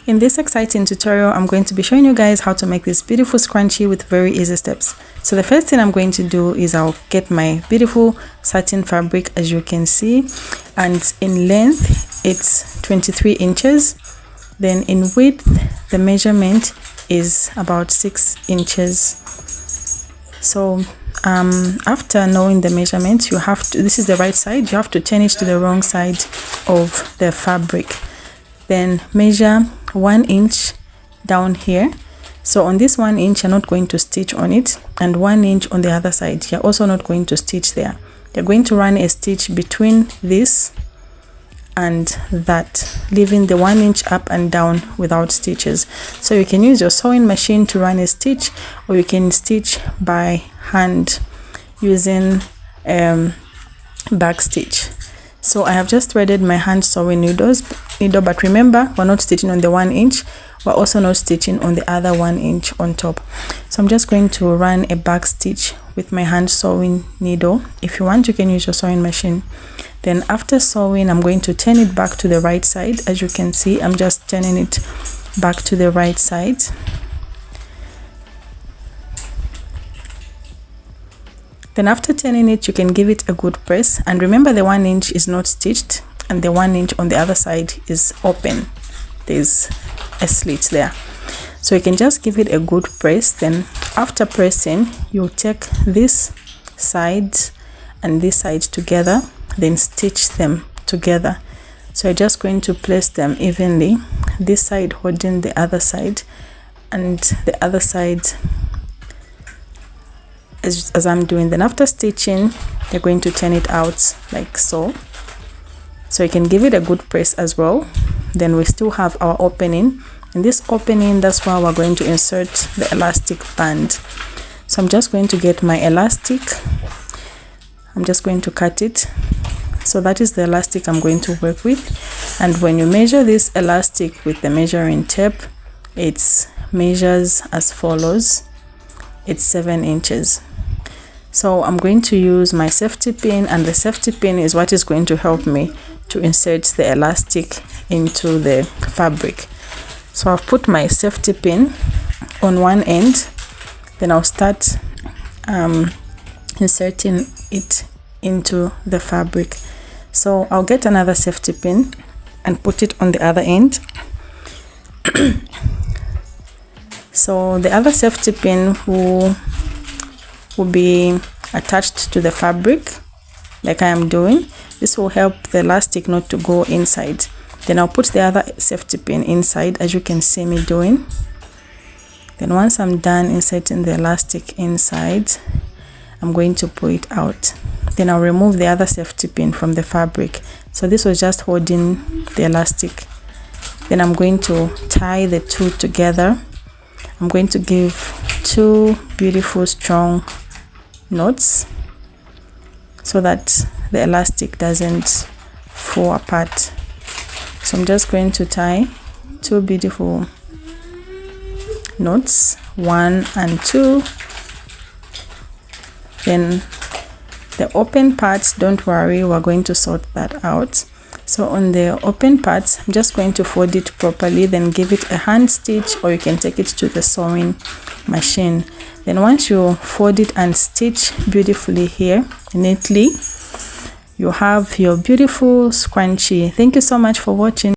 In this exciting tutorial, I'm going to be showing you guys how to make this beautiful scrunchie with very easy steps. So the first thing I'm going to do is I'll get my beautiful satin fabric, as you can see, and in length it's 23 inches. Then in width the measurement is about 6 inches. So after knowing the measurements, you have to, this is the right side, you have to turn it to the wrong side of the fabric. Then measure 1 inch down here. So on this 1 inch, you're not going to stitch on it, and 1 inch on the other side, you're also not going to stitch there. You're going to run a stitch between this and that, leaving the 1 inch up and down without stitches. So you can use your sewing machine to run a stitch, or you can stitch by hand using back stitch. So I have just threaded my hand sewing needle, but remember, we're not stitching on the 1 inch, we're also not stitching on the other 1 inch on top. So I'm just going to run a back stitch with my hand sewing needle. If you want, you can use your sewing machine. Then after sewing, I'm going to turn it back to the right side. As you can see, I'm just turning it back to the right side. Then after turning it, you can give it a good press, and remember the 1 inch is not stitched and the 1 inch on the other side is open. There's a slit there, so you can just give it a good press. Then after pressing, you'll take this side and this side together, then stitch them together. So you're just going to place them evenly, this side holding the other side and the other side as I'm doing. Then after stitching, you're going to turn it out like so. So you can give it a good press as well. Then we still have our opening. In this opening, that's where we're going to insert the elastic band. So I'm just going to get my elastic. I'm just going to cut it. So that is the elastic I'm going to work with. And when you measure this elastic with the measuring tape, it measures as follows. It's 7 inches. So I'm going to use my safety pin, and the safety pin is what is going to help me to insert the elastic into the fabric. So I've put my safety pin on one end, then I'll start inserting it into the fabric. So I'll get another safety pin and put it on the other end. So the other safety pin will be attached to the fabric like I am doing. This will help the elastic not to go inside. Then I'll put the other safety pin inside, as you can see me doing. Then once I'm done inserting the elastic inside, I'm going to pull it out. Then I'll remove the other safety pin from the fabric. So this was just holding the elastic. Then I'm going to tie the two together. I'm going to give 2 beautiful strong knots so that the elastic doesn't fall apart. So I'm just going to tie 2 beautiful knots, 1 and 2. Then the open parts, don't worry, we're going to sort that out. So on the open parts, I'm just going to fold it properly, then give it a hand stitch, or you can take it to the sewing machine. Then once you fold it and stitch beautifully here neatly, you have your beautiful scrunchie. Thank you so much for watching.